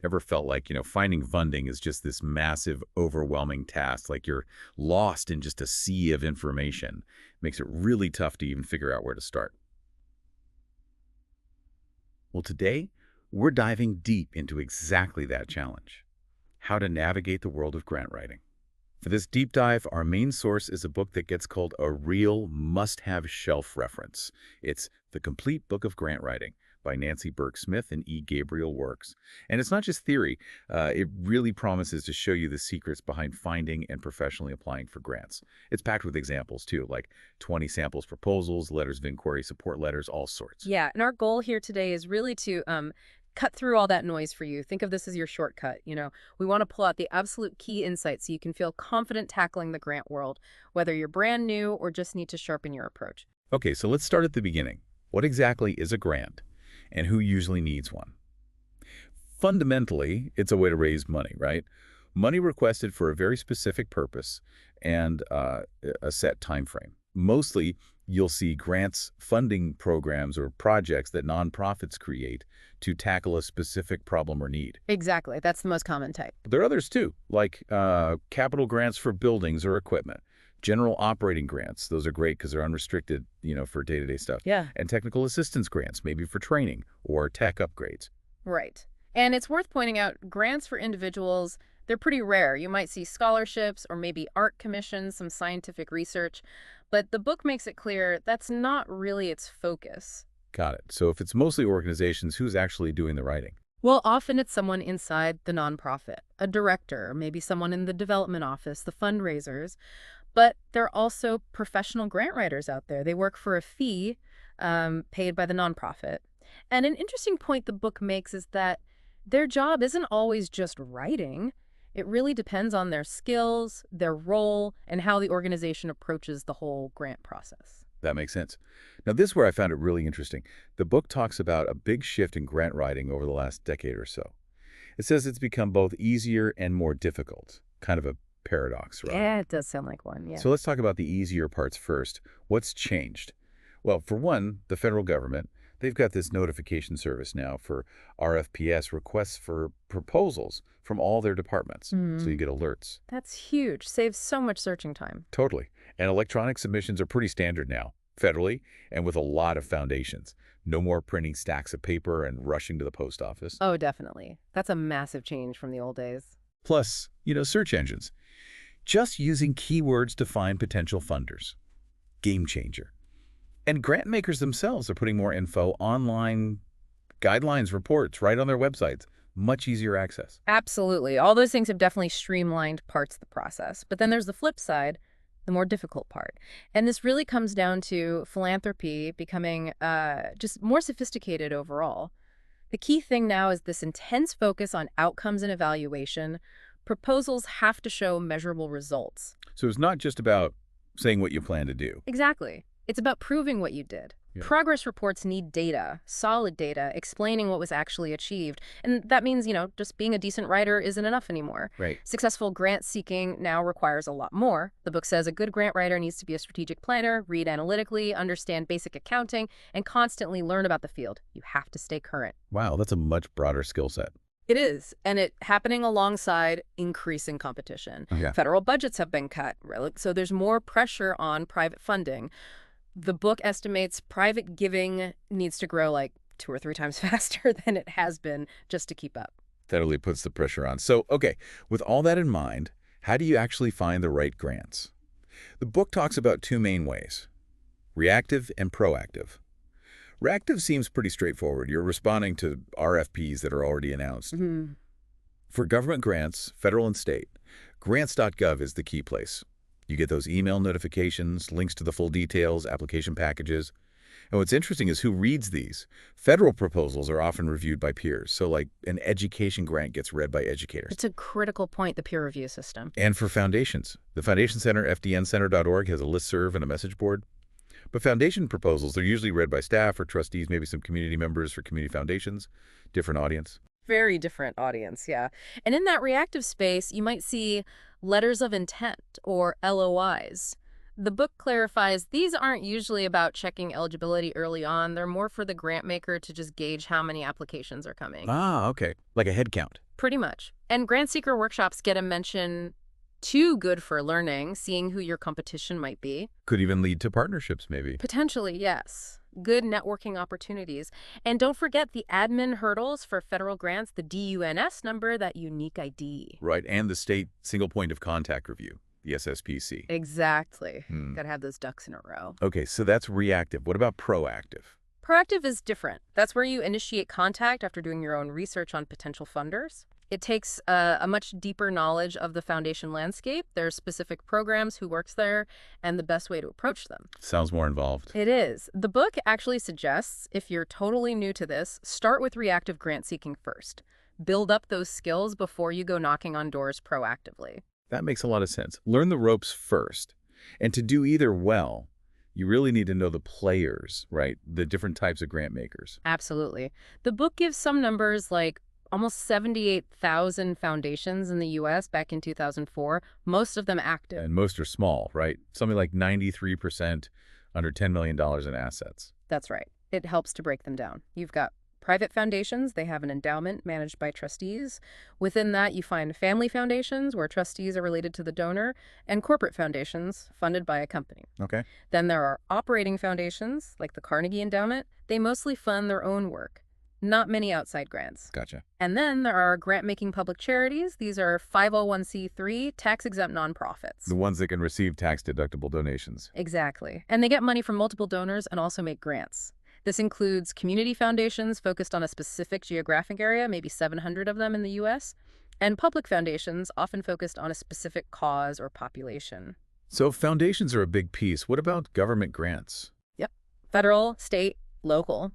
Ever felt like, finding funding is just this massive, overwhelming task, like you're lost in just a sea of information? Makes it really tough to even figure out where to start. Well, today, we're diving deep into exactly that challenge: how to navigate the world of grant writing. For this deep dive, our main source is a book that gets called a real must-have shelf reference. It's The Complete Book of Grant Writing by Nancy Burke Smith and Gabriel Works. And it's not just theory. It really promises to show you the secrets behind finding and professionally applying for grants. It's packed with examples, too, like 20 samples proposals, letters of inquiry, support letters, all sorts. Yeah, and our goal here today is really to cut through all that noise for you. Think of this as your shortcut. We want to pull out the absolute key insights so you can feel confident tackling the grant world, whether you're brand new or just need to sharpen your approach. Okay, so let's start at the beginning. What exactly is a grant, and who usually needs one? Fundamentally, it's a way to raise money, right? Money requested for a very specific purpose and a set time frame. Mostly, you'll see grants, funding programs, or projects that nonprofits create to tackle a specific problem or need. Exactly. That's the most common type. There are others too, like capital grants for buildings or equipment. General operating grants, those are great because they're unrestricted, for day-to-day stuff. Yeah. And technical assistance grants, maybe for training or tech upgrades. Right. And it's worth pointing out, grants for individuals, they're pretty rare. You might see scholarships or maybe art commissions, some scientific research. But the book makes it clear that's not really its focus. Got it. So if it's mostly organizations, who's actually doing the writing? Well, often it's someone inside the nonprofit, a director, maybe someone in the development office, the fundraisers. But there are also professional grant writers out there. They work for a fee paid by the nonprofit. And an interesting point the book makes is that their job isn't always just writing. It really depends on their skills, their role, and how the organization approaches the whole grant process. That makes sense. Now, this is where I found it really interesting. The book talks about a big shift in grant writing over the last decade or so. It says it's become both easier and more difficult. Kind of a paradox, right? Yeah, it does sound like one, yeah. So let's talk about the easier parts first. What's changed? Well, for one, the federal government, they've got this notification service now for RFPs, requests for proposals, from all their departments. So you get alerts. That's huge. Saves so much searching time. Totally. And electronic submissions are pretty standard now, federally, and with a lot of foundations. No more printing stacks of paper and rushing to the post office. Oh, definitely. That's a massive change from the old days. Plus, search engines. Just using keywords to find potential funders. Game changer. And grant makers themselves are putting more info online, guidelines, reports, right on their websites. Much easier access. Absolutely. All those things have definitely streamlined parts of the process. But then there's the flip side, the more difficult part. And this really comes down to philanthropy becoming just more sophisticated overall. The key thing now is this intense focus on outcomes and evaluation. Proposals have to show measurable results. So it's not just about saying what you plan to do. Exactly. It's about proving what you did. Yeah. Progress reports need data, solid data, explaining what was actually achieved. And that means, just being a decent writer isn't enough anymore. Right. Successful grant seeking now requires a lot more. The book says a good grant writer needs to be a strategic planner, read analytically, understand basic accounting, and constantly learn about the field. You have to stay current. Wow, that's a much broader skill set. It is, and it happening alongside increasing competition. Okay. Federal budgets have been cut, so there's more pressure on private funding. The book estimates private giving needs to grow like 2 or 3 times faster than it has been just to keep up. That really puts the pressure on. So, okay, with all that in mind, how do you actually find the right grants? The book talks about 2 main ways: reactive and proactive. Reactive seems pretty straightforward. You're responding to RFPs that are already announced. For government grants, federal and state, grants.gov is the key place. You get those email notifications, links to the full details, application packages. And what's interesting is who reads these. Federal proposals are often reviewed by peers. So like an education grant gets read by educators. It's a critical point, the peer review system. And for foundations, the Foundation Center, fdncenter.org, has a listserv and a message board. But foundation proposals, they're usually read by staff or trustees, maybe some community members for community foundations, different audience. Very different audience, yeah. And in that reactive space, you might see letters of intent or LOIs. The book clarifies these aren't usually about checking eligibility early on. They're more for the grant maker to just gauge how many applications are coming. Ah, okay. Like a head count. Pretty much. And grant seeker workshops get a mention too, good for learning, seeing who your competition might be. Could even lead to partnerships, maybe. Potentially, yes. Good networking opportunities. And don't forget the admin hurdles for federal grants, the DUNS number, that unique ID. Right, and the state single point of contact review, the SSPC. Exactly. Got to have those ducks in a row. Okay, so that's reactive. What about proactive? Proactive is different. That's where you initiate contact after doing your own research on potential funders. It takes a much deeper knowledge of the foundation landscape, their specific programs, who works there, and the best way to approach them. Sounds more involved. It is. The book actually suggests, if you're totally new to this, start with reactive grant seeking first. Build up those skills before you go knocking on doors proactively. That makes a lot of sense. Learn the ropes first. And to do either well, you really need to know the players, right? The different types of grant makers. Absolutely. The book gives some numbers like almost 78,000 foundations in the U.S. back in 2004, most of them active. And most are small, right? Something like 93% under $10 million in assets. That's right. It helps to break them down. You've got private foundations. They have an endowment managed by trustees. Within that, you find family foundations, where trustees are related to the donor, and corporate foundations funded by a company. Okay. Then there are operating foundations, like the Carnegie Endowment. They mostly fund their own work. Not many outside grants. Gotcha. And then there are grant-making public charities. These are 501c3 tax-exempt nonprofits. The ones that can receive tax-deductible donations. Exactly. And they get money from multiple donors and also make grants. This includes community foundations focused on a specific geographic area, maybe 700 of them in the U.S., and public foundations often focused on a specific cause or population. So foundations are a big piece. What about government grants? Yep. Federal, state, local.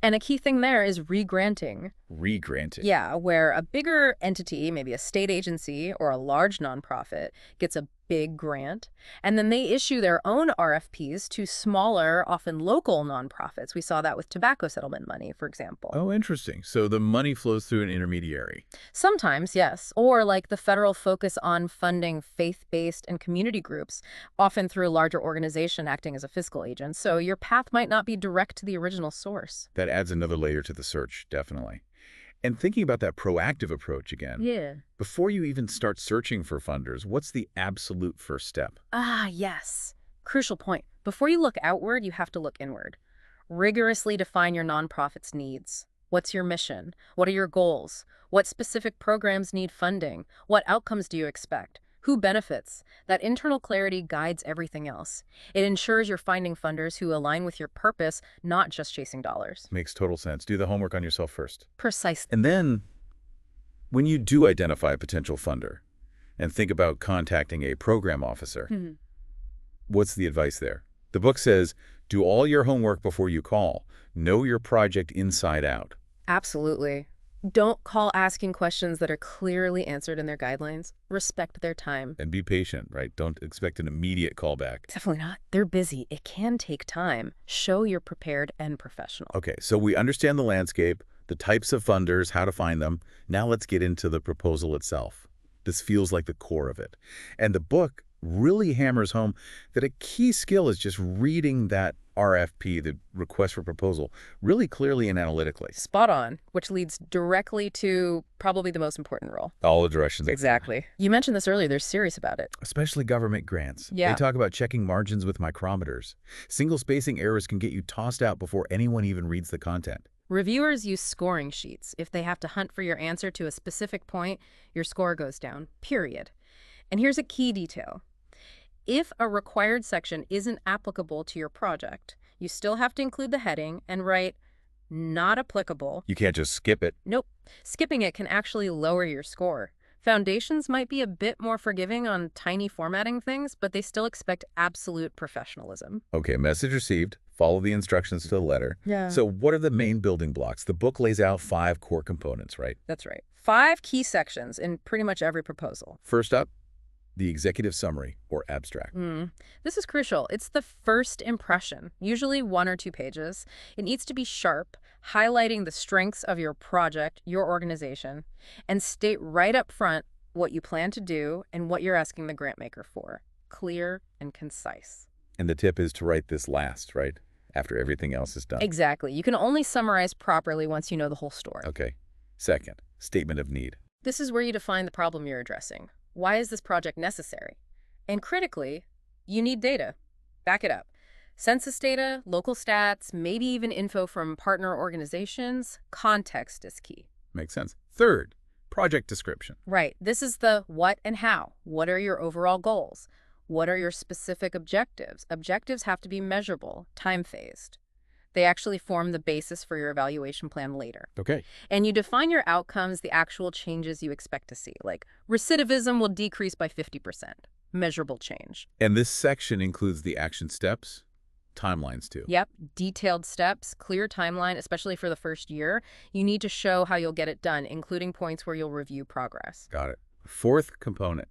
And a key thing there is re-granting. Re-granting. Yeah, where a bigger entity, maybe a state agency or a large nonprofit, gets a big grant, and then they issue their own RFPs to smaller, often local nonprofits. We saw that with tobacco settlement money, for example. Oh, interesting. So the money flows through an intermediary. Sometimes, yes. Or like the federal focus on funding faith-based and community groups, often through a larger organization acting as a fiscal agent. So your path might not be direct to the original source. That adds another layer to the search, definitely. And thinking about that proactive approach again. Yeah. Before you even start searching for funders, what's the absolute first step? Ah, yes. Crucial point. Before you look outward, you have to look inward. Rigorously define your nonprofit's needs. What's your mission? What are your goals? What specific programs need funding? What outcomes do you expect? Who benefits? That internal clarity guides everything else. It ensures you're finding funders who align with your purpose, not just chasing dollars. Makes total sense. Do the homework on yourself first. Precisely. And then, when you do identify a potential funder and think about contacting a program officer, what's the advice there? The book says, do all your homework before you call. Know your project inside out. Absolutely. Don't call asking questions that are clearly answered in their guidelines. Respect their time. And be patient, right? Don't expect an immediate callback. Definitely not. They're busy. It can take time. Show you're prepared and professional. Okay, so we understand the landscape, the types of funders, how to find them. Now let's get into the proposal itself. This feels like the core of it. And the book really hammers home that a key skill is just reading that RFP, the request for proposal, really clearly and analytically. Spot on, which leads directly to probably the most important role. All the directions. Exactly. You mentioned this earlier. They're serious about it. Especially government grants. Yeah. They talk about checking margins with micrometers. Single spacing errors can get you tossed out before anyone even reads the content. Reviewers use scoring sheets. If they have to hunt for your answer to a specific point, your score goes down, period. And here's a key detail. If a required section isn't applicable to your project, you still have to include the heading and write not applicable. You can't just skip it. Nope. Skipping it can actually lower your score. Foundations might be a bit more forgiving on tiny formatting things, but they still expect absolute professionalism. Okay, message received. Follow the instructions to the letter. Yeah. So what are the main building blocks? The book lays out 5 core components, right? That's right. 5 key sections in pretty much every proposal. First up, the executive summary, or abstract. This is crucial. It's the first impression, usually 1 or 2 pages. It needs to be sharp, highlighting the strengths of your project, your organization, and state right up front what you plan to do and what you're asking the grant maker for. clear and concise. And the tip is to write this last, right? After everything else is done. Exactly. You can only summarize properly once you know the whole story. Okay. Second, statement of need. This is where you define the problem you're addressing. Why is this project necessary? And critically, you need data. Back it up. Census data, local stats, maybe even info from partner organizations. Context is key. Makes sense. Third, project description. Right. This is the what and how. What are your overall goals? What are your specific objectives? Objectives have to be measurable, time-phased. They actually form the basis for your evaluation plan later. Okay. And you define your outcomes, the actual changes you expect to see. Like recidivism will decrease by 50%. Measurable change. And this section includes the action steps, timelines too. Yep. Detailed steps, clear timeline, especially for the first year. You need to show how you'll get it done, including points where you'll review progress. Got it. Fourth component,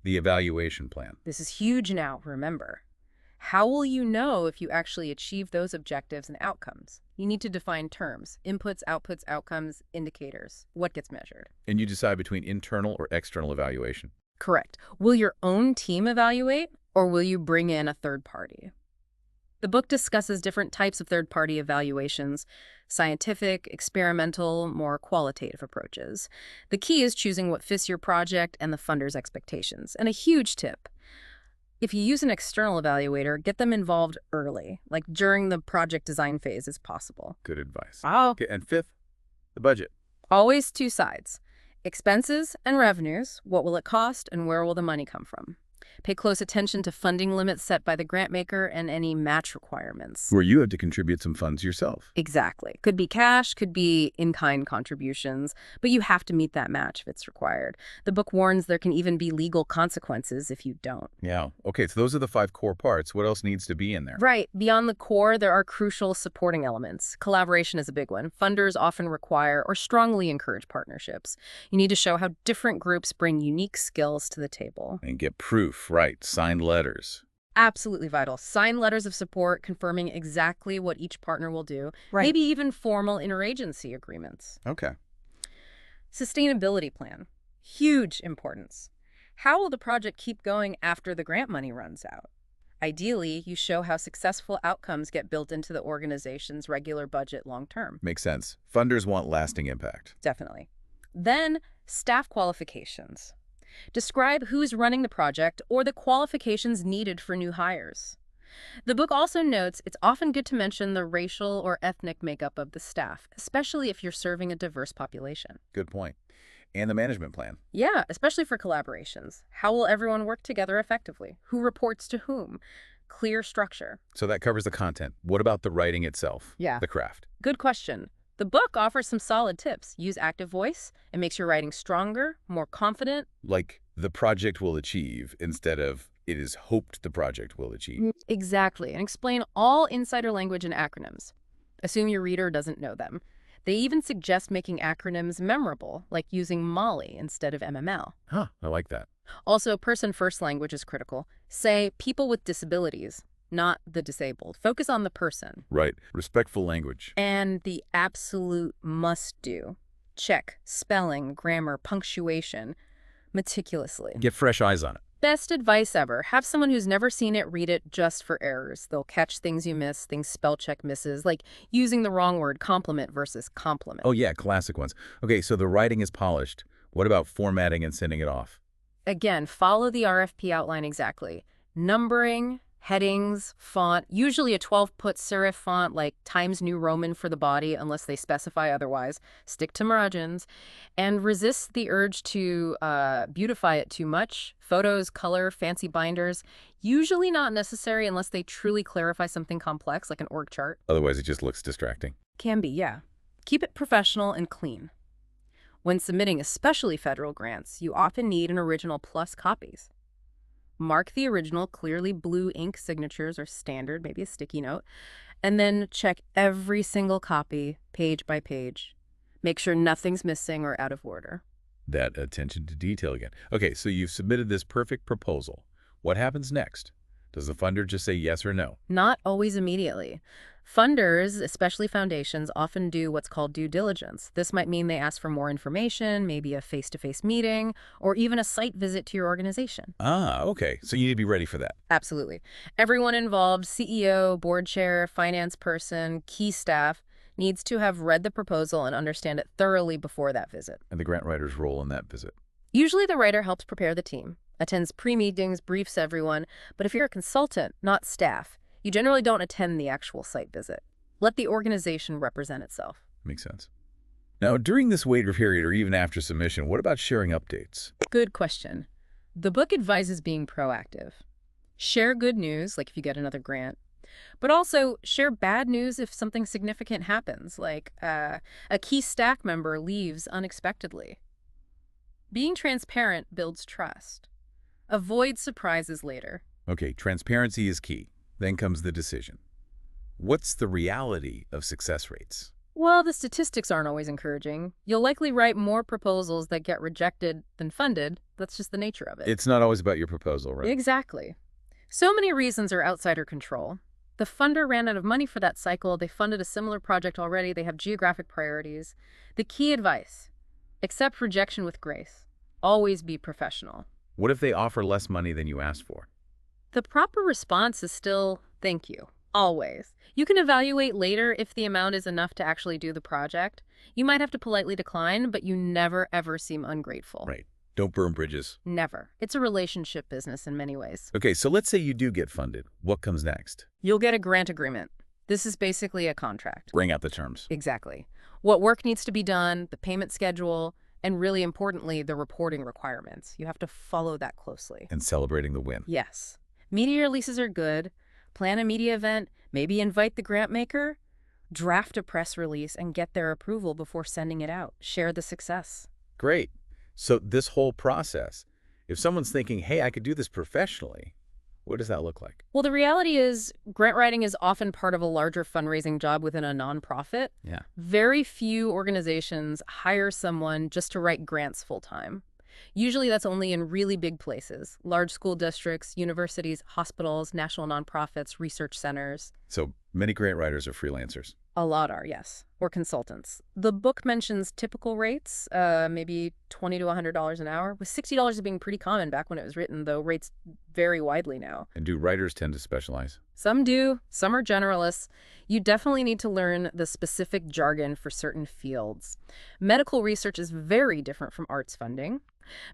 the evaluation plan. This is huge now, remember. How will you know if you actually achieve those objectives and outcomes? You need to define terms, inputs, outputs, outcomes, indicators. What gets measured? And you decide between internal or external evaluation. Correct. Will your own team evaluate, or will you bring in a third party? The book discusses different types of third-party evaluations, scientific, experimental, more qualitative approaches. The key is choosing what fits your project and the funder's expectations. And a huge tip, if you use an external evaluator, get them involved early, like during the project design phase as possible. Good advice. Oh. Okay, and fifth, the budget. Always two sides. Expenses and revenues, what will it cost and where will the money come from? Pay close attention to funding limits set by the grant maker and any match requirements. Where you have to contribute some funds yourself. Exactly. Could be cash, could be in-kind contributions, but you have to meet that match if it's required. The book warns there can even be legal consequences if you don't. Yeah. Okay, so those are the 5 core parts. What else needs to be in there? Right. Beyond the core, there are crucial supporting elements. Collaboration is a big one. Funders often require or strongly encourage partnerships. You need to show how different groups bring unique skills to the table. And get proof, right? Signed letters. Absolutely vital. Sign letters of support confirming exactly what each partner will do. Right. Maybe even formal interagency agreements. Okay. Sustainability plan. Huge importance. How will the project keep going after the grant money runs out? Ideally, you show how successful outcomes get built into the organization's regular budget long term. Makes sense. Funders want lasting impact. Definitely. Then, staff qualifications. Describe who's running the project or the qualifications needed for new hires. The book also notes it's often good to mention the racial or ethnic makeup of the staff, especially if you're serving a diverse population. Good point. And the management plan. Yeah, especially for collaborations. How will everyone work together effectively? Who reports to whom? Clear structure. So that covers the content. What about the writing itself? Yeah. The craft. Good question. The book offers some solid tips. Use active voice. It makes your writing stronger, more confident. Like the project will achieve instead of it is hoped the project will achieve. Exactly. And explain all insider language and acronyms. Assume your reader doesn't know them. They even suggest making acronyms memorable, like using MOLLY instead of MML. Huh, I like that. Also, person-first language is critical. Say people with disabilities, not the disabled. Focus on the person. Right. Respectful language. And the absolute must-do. Check spelling, grammar, punctuation meticulously. Get fresh eyes on it. Best advice ever. Have someone who's never seen it read it just for errors. They'll catch things you miss, things spell check misses, like using the wrong word, compliment versus compliment. Oh yeah, classic ones. Okay, so the writing is polished. What about formatting and sending it off? Again, follow the RFP outline exactly. Numbering, headings, font, usually a 12-put serif font like Times New Roman for the body unless they specify otherwise. Stick to margins. And resist the urge to beautify it too much. Photos, color, fancy binders, usually not necessary unless they truly clarify something complex like an org chart. Otherwise, it just looks distracting. Can be, yeah. Keep it professional and clean. When submitting especially federal grants, you often need an original plus copies. Mark the original clearly blue ink signatures or standard, maybe a sticky note, and then check every single copy, page by page. Make sure nothing's missing or out of order. That attention to detail again. Okay, so you've submitted this perfect proposal. What happens next? Does the funder just say yes or no? Not always immediately. Funders, especially foundations, often do what's called due diligence. This might mean they ask for more information, maybe a face-to-face meeting, or even a site visit to your organization. Ah, okay. So you need to be ready for that. Absolutely. Everyone involved, CEO, board chair, finance person, key staff, needs to have read the proposal and understand it thoroughly before that visit. And the grant writer's role in that visit. Usually the writer helps prepare the team, attends pre-meetings, briefs everyone, but if you're a consultant, not staff, you generally don't attend the actual site visit. Let the organization represent itself. Makes sense. Now, during this wait period or even after submission, what about sharing updates? Good question. The book advises being proactive. Share good news, like if you get another grant, but also share bad news if something significant happens, like a key staff member leaves unexpectedly. Being transparent builds trust. Avoid surprises later. Okay, transparency is key. Then comes the decision. What's the reality of success rates? Well, the statistics aren't always encouraging. You'll likely write more proposals that get rejected than funded. That's just the nature of it. It's not always about your proposal, right? Exactly. So many reasons are outside our control. The funder ran out of money for that cycle. They funded a similar project already. They have geographic priorities. The key advice: accept rejection with grace. Always be professional. What if they offer less money than you asked for? The proper response is still thank you. Always. You can evaluate later if the amount is enough to actually do the project. You might have to politely decline, but you never, ever seem ungrateful. Right. Don't burn bridges. Never. It's a relationship business in many ways. Okay, so let's say you do get funded. What comes next? You'll get a grant agreement. This is basically a contract. Bring out the terms. Exactly. What work needs to be done, the payment schedule, and really importantly, the reporting requirements. You have to follow that closely. And celebrating the win. Yes. Media releases are good. Plan a media event, maybe invite the grant maker, draft a press release, and get their approval before sending it out. Share the success. Great. So this whole process, if someone's thinking, hey, I could do this professionally, what does that look like? Well, the reality is grant writing is often part of a larger fundraising job within a nonprofit. Yeah. Very few organizations hire someone just to write grants full-time. Usually that's only in really big places, large school districts, universities, hospitals, national nonprofits, research centers. So many grant writers are freelancers. A lot are, yes, or consultants. The book mentions typical rates, maybe $20 to $100 an hour, with $60 being pretty common back when it was written, though rates vary widely now. And do writers tend to specialize? Some do, some are generalists. You definitely need to learn the specific jargon for certain fields. Medical research is very different from arts funding.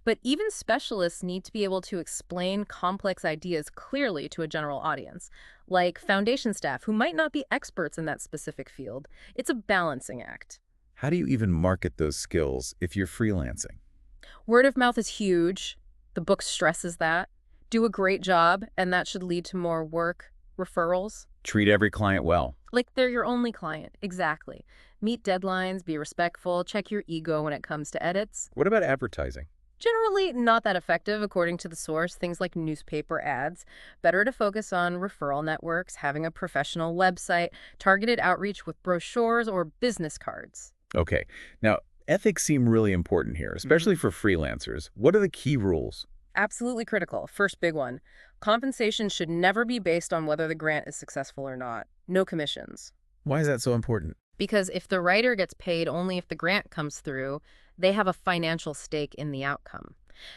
But even specialists need to be able to explain complex ideas clearly to a general audience, like foundation staff who might not be experts in that specific field. It's a balancing act. How do you even market those skills if you're freelancing? Word of mouth is huge. The book stresses that. Do a great job, and that should lead to more work, referrals. Treat every client well. Like they're your only client. Exactly. Meet deadlines, be respectful, check your ego when it comes to edits. What about advertising? Generally not that effective, according to the source, things like newspaper ads. Better to focus on referral networks, having a professional website, targeted outreach with brochures or business cards. Okay. Now, ethics seem really important here, especially for freelancers. What are the key rules? Absolutely critical. First big one. Compensation should never be based on whether the grant is successful or not. No commissions. Why is that so important? Because if the writer gets paid only if the grant comes through, they have a financial stake in the outcome.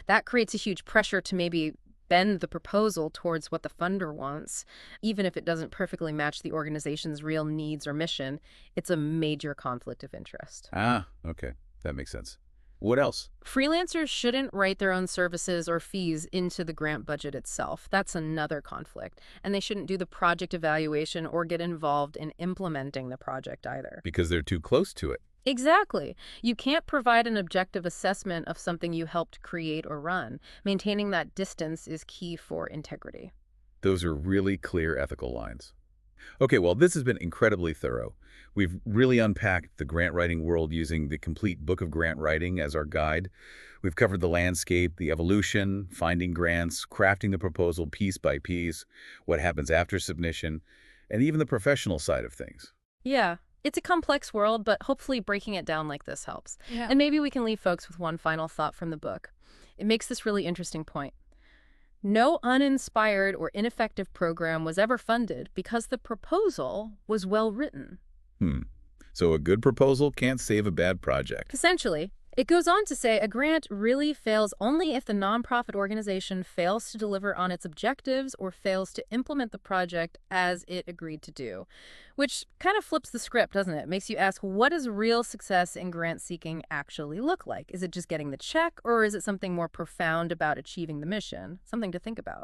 That creates a huge pressure to maybe bend the proposal towards what the funder wants, even if it doesn't perfectly match the organization's real needs or mission. It's a major conflict of interest. Ah, okay. That makes sense. What else? Freelancers shouldn't write their own services or fees into the grant budget itself. That's another conflict. And they shouldn't do the project evaluation or get involved in implementing the project either. Because they're too close to it. Exactly. You can't provide an objective assessment of something you helped create or run. Maintaining that distance is key for integrity. Those are really clear ethical lines. Okay, well, this has been incredibly thorough. We've really unpacked the grant writing world using the complete book of grant writing as our guide. We've covered the landscape, the evolution, finding grants, crafting the proposal piece by piece, what happens after submission, and even the professional side of things. Yeah. It's a complex world, but hopefully breaking it down like this helps. And maybe we can leave folks with one final thought from the book. It makes this really interesting point. No uninspired or ineffective program was ever funded because the proposal was well written. Hmm. So a good proposal can't save a bad project. Essentially, it goes on to say a grant really fails only if the nonprofit organization fails to deliver on its objectives or fails to implement the project as it agreed to do. Which kind of flips the script, doesn't it? Makes you ask, what does real success in grant seeking actually look like? Is it just getting the check, or is it something more profound about achieving the mission? Something to think about.